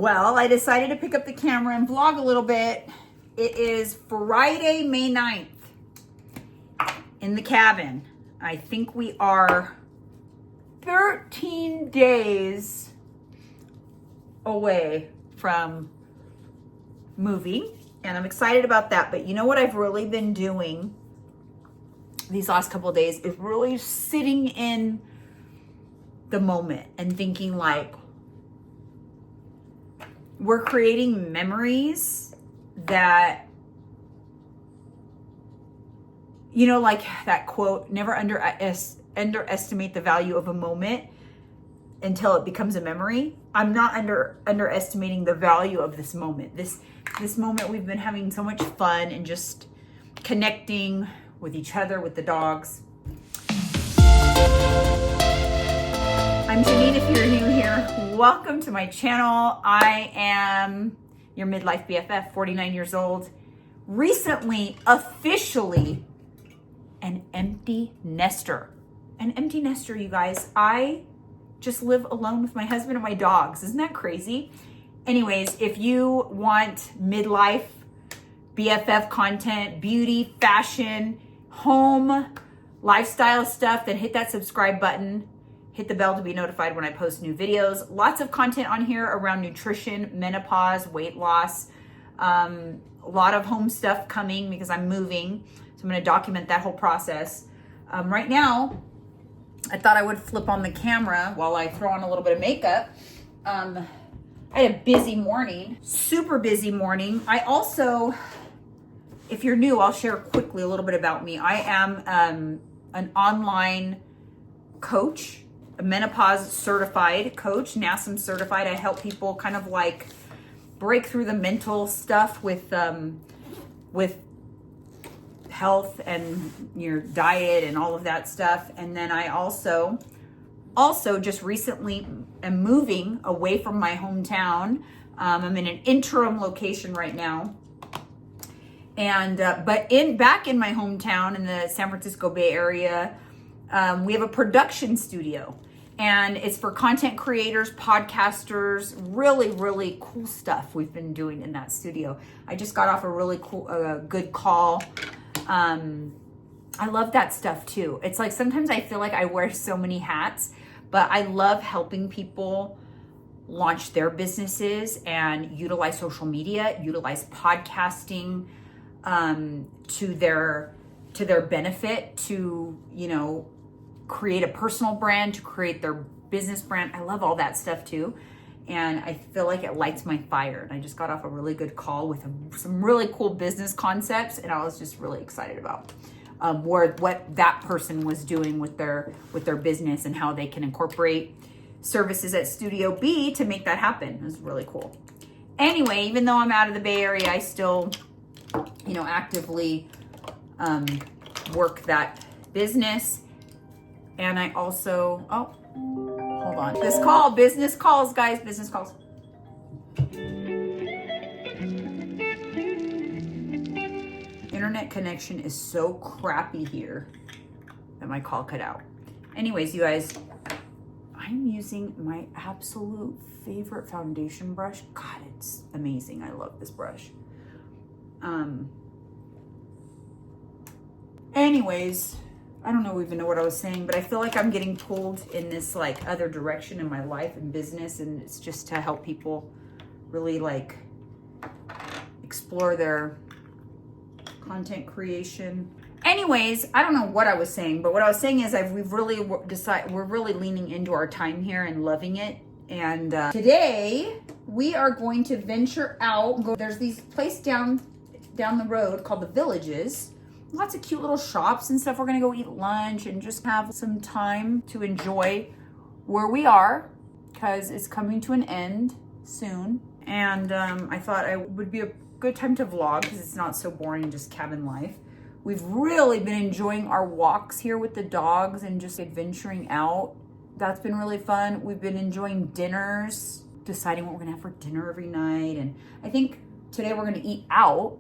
Well, I decided to pick up the camera and vlog a little bit. It is Friday, May 9th in the cabin. I think we are 13 days away from moving, and I'm excited about that. But you know what I've really been doing these last couple of days is really sitting in the moment and thinking like, we're creating memories that, you know, like that quote, never underestimate the value of a moment until it becomes a memory. I'm not underestimating the value of this moment. This moment, we've been having so much fun and just connecting with each other, with the dogs. I'm Jeanine, if you're new here. Welcome to my channel. I am your midlife BFF, 49 years old. Recently, officially, an empty nester. An empty nester, you guys. I just live alone with my husband and my dogs. Isn't that crazy? Anyways, if you want midlife BFF content, beauty, fashion, home, lifestyle stuff, then hit that subscribe button. Hit the bell to be notified when I post new videos. Lots of content on here around nutrition, menopause, weight loss. A lot of home stuff coming because I'm moving. So I'm going to document that whole process. Right now, I thought I would flip on the camera while I throw on a little bit of makeup. I had a busy morning, super busy morning. I also, if you're new, I'll share quickly a little bit about me. I am an online coach, a menopause certified coach, NASM certified. I help people kind of like break through the mental stuff with health and your diet and all of that stuff. And then I also just recently am moving away from my hometown. I'm in an interim location right now. And but back in my hometown in the San Francisco Bay Area, we have a production studio, and it's for content creators, podcasters, really, really cool stuff we've been doing in that studio. I just got off a really cool, good call. I love that stuff too. It's like sometimes I feel like I wear so many hats, but I love helping people launch their businesses and utilize social media, utilize podcasting to their benefit, to, you know, create a personal brand, to create their business brand. I love all that stuff too. And I feel like it lights my fire. And I just got off a really good call with some really cool business concepts. And I was just really excited about what that person was doing with their business and how they can incorporate services at Studio B to make that happen. It was really cool. Anyway, even though I'm out of the Bay Area, I still, you know, actively work that business. And I also, oh, hold on. This call, business calls, guys, business calls. Internet connection is so crappy here that my call cut out. Anyways, you guys, I'm using my absolute favorite foundation brush. God, it's amazing. I love this brush. Anyways, I don't even know what I was saying, but I feel like I'm getting pulled in this like other direction in my life and business, and it's just to help people really like explore their content creation. Anyways, I don't know what I was saying, but what I was saying is we're really leaning into our time here and loving it. And today we are going to venture out. There's these place down the road called the Villages. Lots of cute little shops and stuff. We're gonna go eat lunch and just have some time to enjoy where we are, because it's coming to an end soon. And I thought it would be a good time to vlog because it's not so boring, just cabin life. We've really been enjoying our walks here with the dogs and just adventuring out. That's been really fun. We've been enjoying dinners, deciding what we're gonna have for dinner every night. And I think today we're gonna eat out.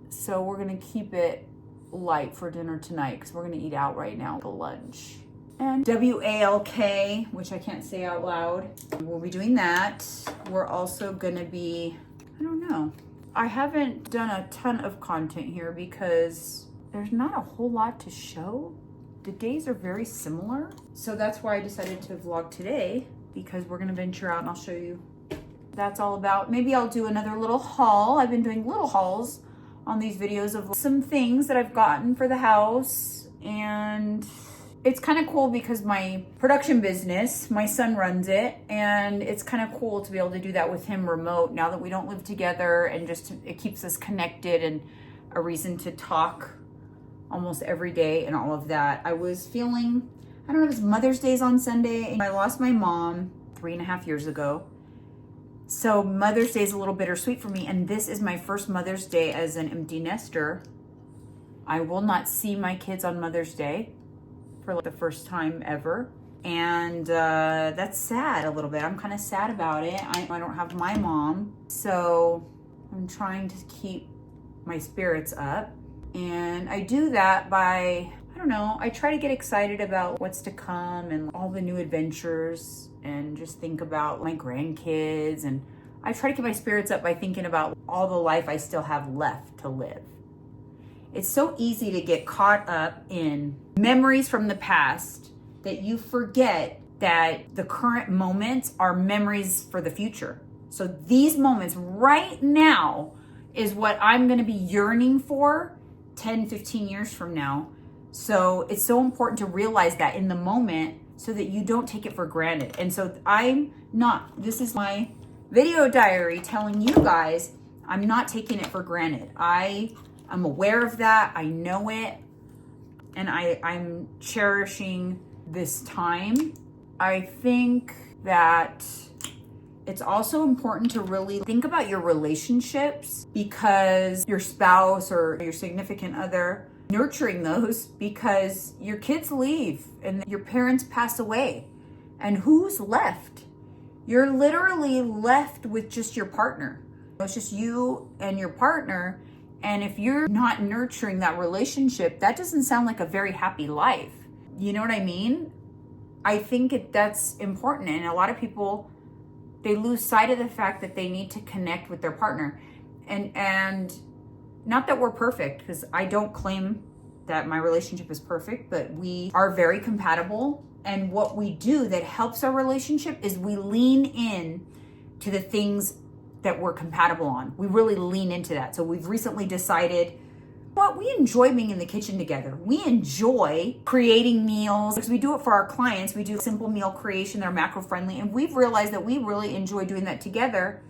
So we're gonna keep it light for dinner tonight because we're gonna eat out right now for lunch. and WALK, which I can't say out loud. We'll be doing that. We're also gonna be, I don't know. I haven't done a ton of content here because there's not a whole lot to show. The days are very similar. So that's why I decided to vlog today, because we're gonna venture out and I'll show you what that's all about. Maybe I'll do another little haul. I've been doing little hauls on these videos of some things that I've gotten for the house. And it's kind of cool because my production business, my son runs it, and it's kind of cool to be able to do that with him remote now that we don't live together, and just it keeps us connected and a reason to talk almost every day and all of that. I was feeling, I don't know, it was Mother's Day's on Sunday, and I lost my mom 3.5 years ago. So Mother's Day is a little bittersweet for me, and this is my first Mother's Day as an empty nester. I will not see my kids on Mother's Day for like the first time ever. And that's sad a little bit. I'm kind of sad about it. I don't have my mom. So I'm trying to keep my spirits up. And I do that by, I don't know, I try to get excited about what's to come and all the new adventures, and just think about my grandkids. And I try to keep my spirits up by thinking about all the life I still have left to live. It's so easy to get caught up in memories from the past that you forget that the current moments are memories for the future. So these moments right now is what I'm going to be yearning for 10, 15 years from now. So it's so important to realize that in the moment so that you don't take it for granted. And so this is my video diary telling you guys, I'm not taking it for granted. I'm aware of that. I know it. And I'm cherishing this time. I think that it's also important to really think about your relationships, because your spouse or your significant other, nurturing those, because your kids leave and your parents pass away. And who's left? You're literally left with just your partner. It's just you and your partner. And if you're not nurturing that relationship, that doesn't sound like a very happy life. You know what I mean? I think that's important. And a lot of people, they lose sight of the fact that they need to connect with their partner. And not that we're perfect, because I don't claim that my relationship is perfect, but we are very compatible. And what we do that helps our relationship is we lean in to the things that we're compatible on. We really lean into that. So we've recently decided, well, we enjoy being in the kitchen together. We enjoy creating meals, because we do it for our clients. We do simple meal creation that are macro friendly, and we've realized that we really enjoy doing that together.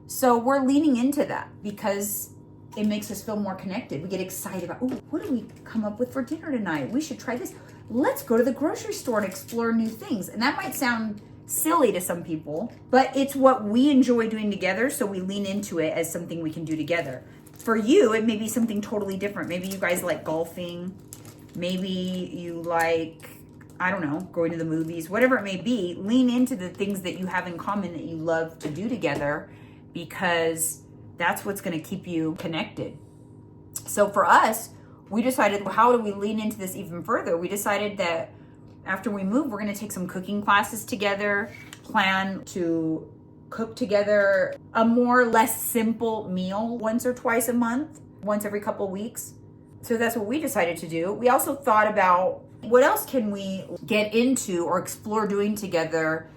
So we're leaning into that because it makes us feel more connected. We get excited about, oh, what do we come up with for dinner tonight? We should try this. Let's go to the grocery store and explore new things. And that might sound silly to some people, but it's what we enjoy doing together, so we lean into it as something we can do together. For you, it may be something totally different. Maybe you guys like golfing. Maybe you like, I don't know, going to the movies, whatever it may be. Lean into the things that you have in common that you love to do together, because that's what's going to keep you connected. So for us, we decided, well, how do we lean into this even further? We decided that after we move, we're going to take some cooking classes together, plan to cook together a more or less simple meal once or twice a month, once every couple weeks. So that's what we decided to do. We also thought about what else can we get into or explore doing together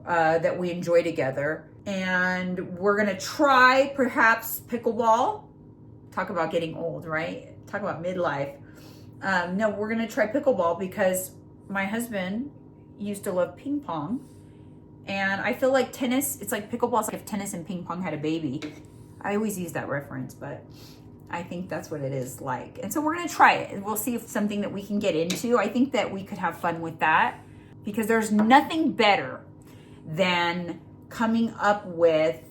that we enjoy together. And we're going to try perhaps pickleball. Talk about getting old, right? Talk about midlife. No, we're going to try pickleball because my husband used to love ping pong. And I feel like tennis, it's like pickleball, it's like if tennis and ping pong had a baby. I always use that reference, but I think that's what it is like. And so we're going to try it. We'll see if it's something that we can get into. I think that we could have fun with that, because there's nothing better than coming up with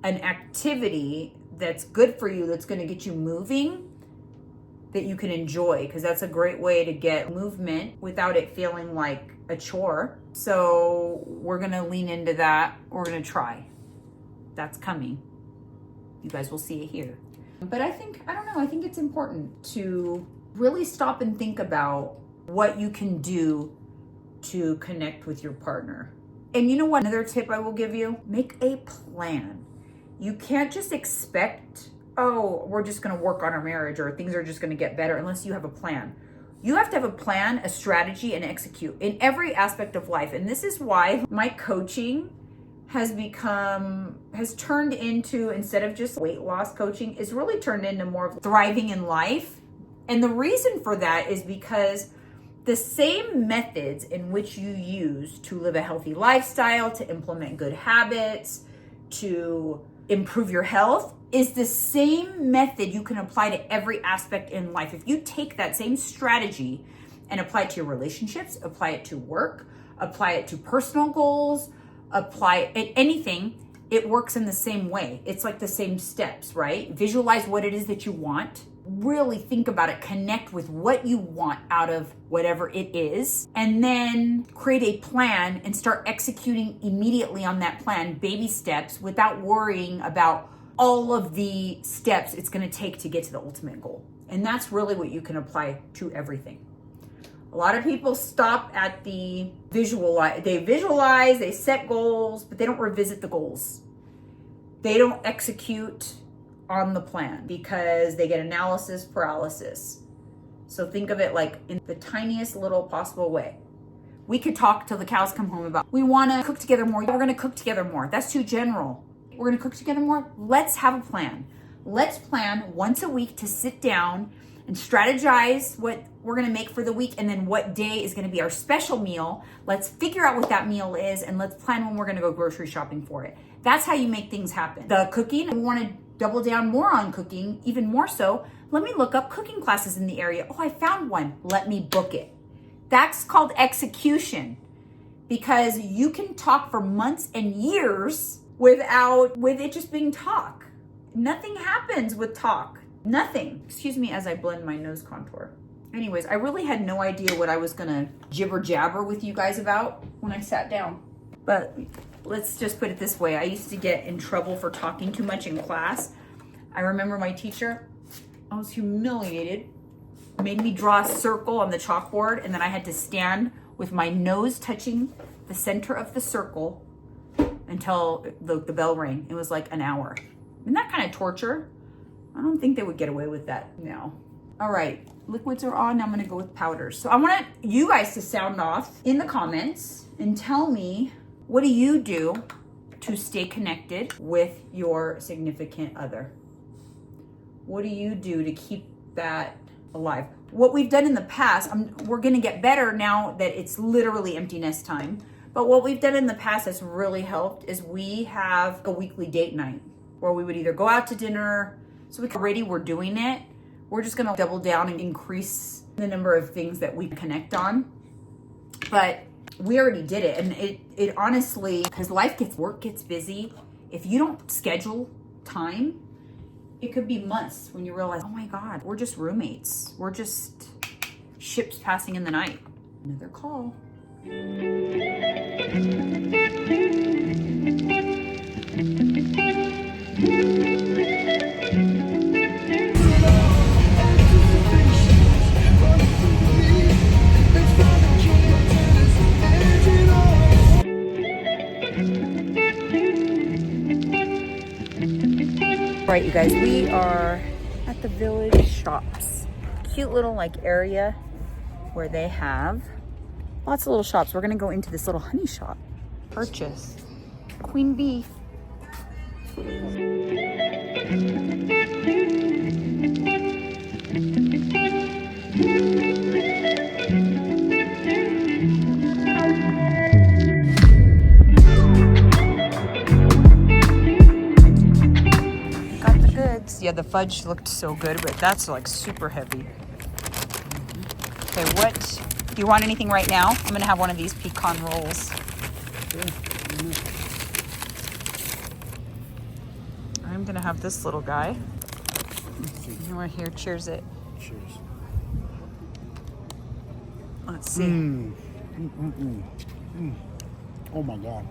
an activity that's good for you, that's going to get you moving, that you can enjoy, because that's a great way to get movement without it feeling like a chore. So we're going to lean into that. We're going to try. That's coming. You guys will see it here. But I think it's important to really stop and think about what you can do to connect with your partner. And you know what? Another tip I will give you, make a plan. You can't just expect, oh, we're just gonna work on our marriage or things are just gonna get better unless you have a plan. You have to have a plan, a strategy, and execute in every aspect of life. And this is why my coaching has turned into, instead of just weight loss coaching, is really turned into more of thriving in life. And the reason for that is because the same methods in which you use to live a healthy lifestyle, to implement good habits, to improve your health, is the same method you can apply to every aspect in life. If you take that same strategy and apply it to your relationships, apply it to work, apply it to personal goals, apply it anything, it works in the same way. It's like the same steps, right? Visualize what it is that you want. Really think about it, connect with what you want out of whatever it is, and then create a plan and start executing immediately on that plan, baby steps, without worrying about all of the steps it's going to take to get to the ultimate goal. And that's really what you can apply to everything. A lot of people stop at the visualize, they set goals, but they don't revisit the goals. They don't execute on the plan because they get analysis paralysis. So think of it like in the tiniest little possible way. We could talk till the cows come home about, we want to cook together more. We're going to cook together more. That's too general. We're going to cook together more. Let's have a plan. Let's plan once a week to sit down and strategize what we're going to make for the week, and then what day is going to be our special meal. Let's figure out what that meal is, and let's plan when we're going to go grocery shopping for it. That's how you make things happen. The cooking, we want to double down more on cooking, even more so. Let me look up cooking classes in the area. Oh, I found one. Let me book it. That's called execution, because you can talk for months and years with it just being talk. Nothing happens with talk. Nothing. Excuse me as I blend my nose contour. Anyways, I really had no idea what I was gonna jibber jabber with you guys about when I sat down. But let's just put it this way. I used to get in trouble for talking too much in class. I remember my teacher, I was humiliated, made me draw a circle on the chalkboard, and then I had to stand with my nose touching the center of the circle until the bell rang. It was like an hour. Isn't that kind of torture? I don't think they would get away with that now. All right, liquids are on. Now I'm gonna go with powders. So I want you guys to sound off in the comments and tell me, what do you do to stay connected with your significant other? What do you do to keep that alive? What we've done in the past, we're gonna get better now that it's literally empty nest time. But what we've done in the past that's really helped is we have a weekly date night where we would either go out to dinner. So we're doing it. We're just gonna double down and increase the number of things that we connect on. But we already did it. And it honestly, because work gets busy. If you don't schedule time, it could be months when you realize, oh my God, we're just roommates. We're just ships passing in the night. Another call. All right, you guys, we are at the Village Shops. Cute little area where they have lots of little shops. We're gonna go into this little honey shop. Purchase queen bee. Yeah, the fudge looked so good, but that's super heavy. Okay, what? Do you want anything right now? I'm gonna have one of these pecan rolls. I'm gonna have this little guy. You want here? Cheers it. Cheers. Let's see. Oh my God.